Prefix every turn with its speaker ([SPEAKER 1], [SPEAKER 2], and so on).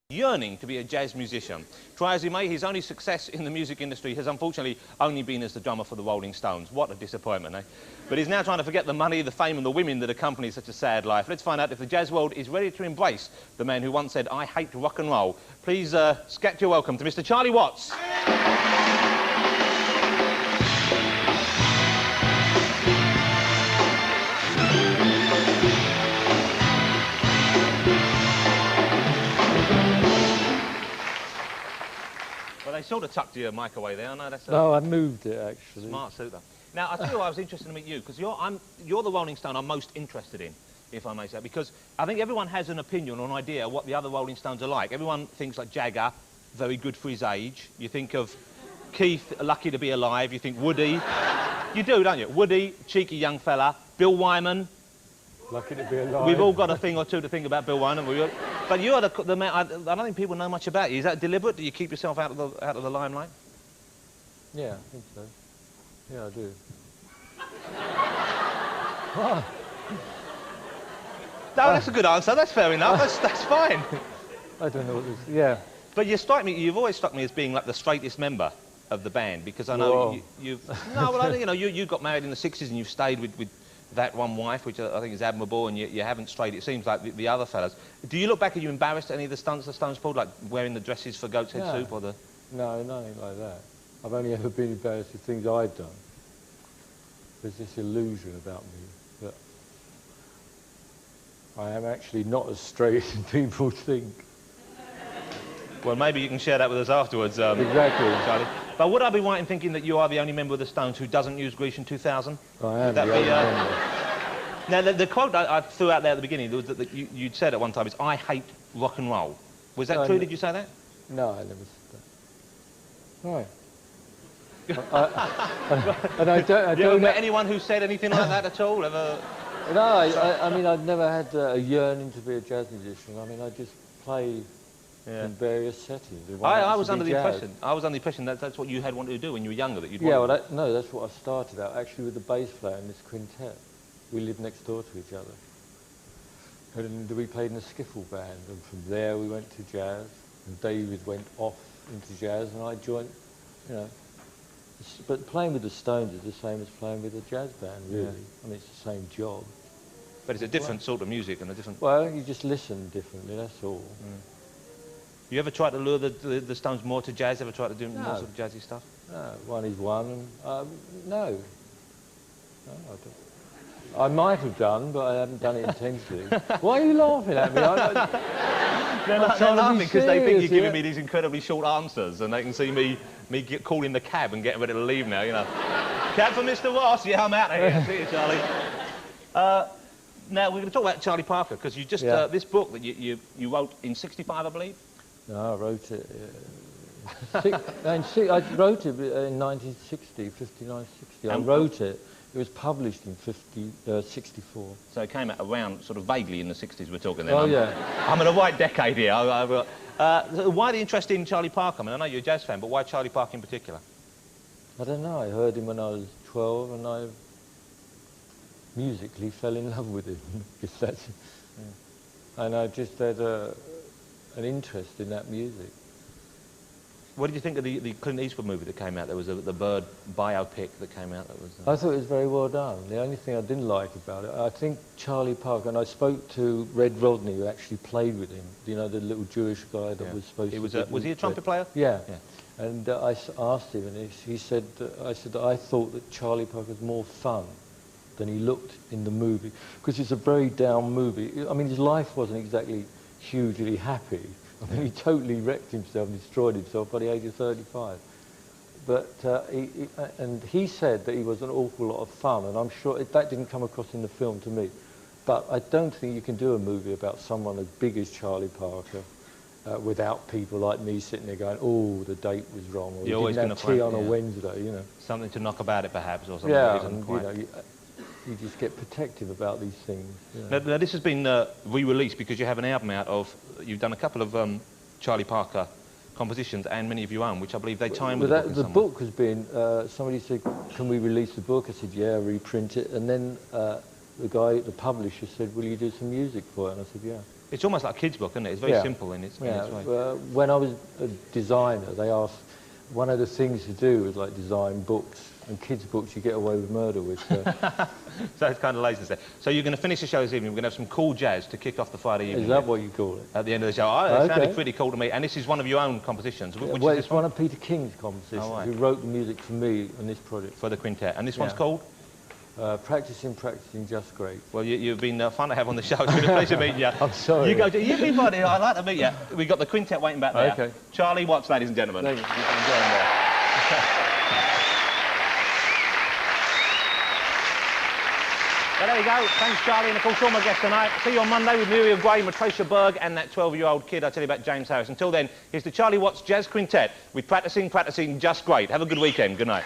[SPEAKER 1] yearning to be a jazz musician. Try as he may, his only success in the music industry has unfortunately only been as the drummer for the Rolling Stones. What a disappointment, eh? But he's now trying to forget the money, the fame and the women that accompany such a sad life. Let's find out if the jazz world is ready to embrace the man who once said, "I hate rock and roll." Please scat your welcome to Mr. Charlie Watts. Well, they sort of tucked your mic away there. I know that's
[SPEAKER 2] No, I moved it, actually.
[SPEAKER 1] Smart suitor. Now, I tell you what, I was interested to meet you, because you're the Rolling Stone I'm most interested in, if I may say, because I think everyone has an opinion or an idea of what the other Rolling Stones are like. Everyone thinks like Jagger, very good for his age. You think of Keith, lucky to be alive. You think Woody. You do, don't you? Woody, cheeky young fella. Bill Wyman.
[SPEAKER 2] Lucky to be alive.
[SPEAKER 1] We've all got a thing or two to think about Bill Wyman. But you're the man. I don't think people know much about you. Is that deliberate? Do you keep yourself out of the limelight?
[SPEAKER 2] Yeah, I think so. Yeah, I do. What?
[SPEAKER 1] No, that's a good answer. That's fair enough. That's fine.
[SPEAKER 2] I don't know what this... Yeah.
[SPEAKER 1] But you've always struck me as being like the straightest member of the band, because I know you've... No, well, you know, you got married in the 60s and you've stayed with that one wife, which I think is admirable, and you haven't strayed, it seems, like the other fellas. Do you look back, are you embarrassed at any of the stunts the Stones pulled, like wearing the dresses for Goat's Head Soup or the...
[SPEAKER 2] No, nothing like that. I've only ever been embarrassed with things I've done. There's this illusion about me that I am actually not as straight as people think.
[SPEAKER 1] Well, maybe you can share that with us afterwards,
[SPEAKER 2] exactly.
[SPEAKER 1] Charlie. But would I be right in thinking that you are the only member of the Stones who doesn't use Grecian 2000?
[SPEAKER 2] I am the only member.
[SPEAKER 1] Now, the quote I threw out there at the beginning was that you'd said at one time is, "I hate rock and roll." Was that true? Did you say that?
[SPEAKER 2] No, I never said that. Right. And I don't...
[SPEAKER 1] You ever met anyone who said anything like that at all? Ever?
[SPEAKER 2] No, I mean, I've never had a yearning to be a jazz musician. I mean, I just play in various settings.
[SPEAKER 1] I was under the impression that that's what you had wanted to do when you were younger. That you'd
[SPEAKER 2] no, that's what I started out actually with the bass player in this quintet. We lived next door to each other, and we played in a skiffle band. And from there we went to jazz. And David went off into jazz, and I joined. You know, but playing with the Stones is the same as playing with a jazz band, really. Yeah. I mean, it's the same job.
[SPEAKER 1] But it's a different sort of music and a different...
[SPEAKER 2] Well, you just listen differently, that's all. Mm.
[SPEAKER 1] You ever tried to lure the Stones more to jazz? Ever tried to do more sort of jazzy stuff?
[SPEAKER 2] No, one is one, and no. No, I don't. I might have done, but I haven't done it intentionally. Why are you laughing at me?
[SPEAKER 1] They're laughing because they think you're giving me these incredibly short answers, and they can see me calling the cab and getting ready to leave now, you know. Cab for Mr. Ross? Yeah, I'm out of here. See you, Charlie. Now, we're going to talk about Charlie Parker, because you just... this book that you wrote in '65, I believe?
[SPEAKER 2] No, I wrote it... I wrote it in 1960, 59, 60. I wrote it. It was published in 64.
[SPEAKER 1] So it came out around, sort of vaguely in the 60s, we're talking then.
[SPEAKER 2] Oh, yeah.
[SPEAKER 1] I'm in the right decade here. Why the interest in Charlie Parker? I mean, I know you're a jazz fan, but why Charlie Parker in particular?
[SPEAKER 2] I don't know. I heard him when I was 12, and I musically fell in love with him. And I just had an interest in that music.
[SPEAKER 1] What did you think of the Clint Eastwood movie that came out? There was the Bird biopic that came out. That was.
[SPEAKER 2] I thought it was very well done. The only thing I didn't like about it, I think Charlie Parker, and I spoke to Red Rodney, who actually played with him. You know, the little Jewish guy that was supposed to.
[SPEAKER 1] Was he a trumpet player?
[SPEAKER 2] Yeah. And I asked him, and he said, I said that I thought that Charlie Parker was more fun than he looked in the movie, because it's a very down movie. I mean, his life wasn't exactly hugely happy. I mean, he totally wrecked himself and destroyed himself by the age of 35. But he said that he was an awful lot of fun, and I'm sure that didn't come across in the film to me. But I don't think you can do a movie about someone as big as Charlie Parker without people like me sitting there going, "Oh, the date was wrong," or "You didn't have tea on a Wednesday," you know.
[SPEAKER 1] Something to knock about it, perhaps, or something.
[SPEAKER 2] Yeah, and, you know, you just get protective about these things. You know.
[SPEAKER 1] Now, this has been re-released because you have an album out of... You've done a couple of Charlie Parker compositions and many of your own, which I believe they time with
[SPEAKER 2] the book has been... somebody said, "Can we release the book?" I said, "Yeah, reprint it." And then the publisher said, "Will you do some music for it?" And I said, "Yeah."
[SPEAKER 1] It's almost like a kid's book, isn't it? It's very simple in its way.
[SPEAKER 2] When I was a designer, they asked, one of the things to do was like design books, and kids' books you get away with murder with. So,
[SPEAKER 1] so it's kind of laziness there. So you're going to finish the show this evening. We're going to have some cool jazz to kick off the Friday evening.
[SPEAKER 2] is that what you call it?
[SPEAKER 1] At the end of the show. Oh, it sounded pretty cool to me. And this is one of your own compositions. Which
[SPEAKER 2] Well,
[SPEAKER 1] is
[SPEAKER 2] it's one of Peter King's compositions, who wrote the music for me on this project.
[SPEAKER 1] For the quintet. And this one's called?
[SPEAKER 2] Practicing, just great.
[SPEAKER 1] Well, you've been fun to have on the show. It's been a pleasure meeting you.
[SPEAKER 2] I'm sorry.
[SPEAKER 1] You be funny. I'd like to meet you. We've got the quintet waiting back there.
[SPEAKER 2] Okay.
[SPEAKER 1] Charlie Watts, ladies and gentlemen.
[SPEAKER 2] Thank you.
[SPEAKER 1] Well, there you go. Thanks, Charlie, and of course all my guests tonight. See you on Monday with Muriel Gray, Matricia Berg, and that 12-year-old kid I tell you about, James Harris. Until then, here's the Charlie Watts Jazz Quintet with Practicing, Just Great. Have a good weekend. Good night.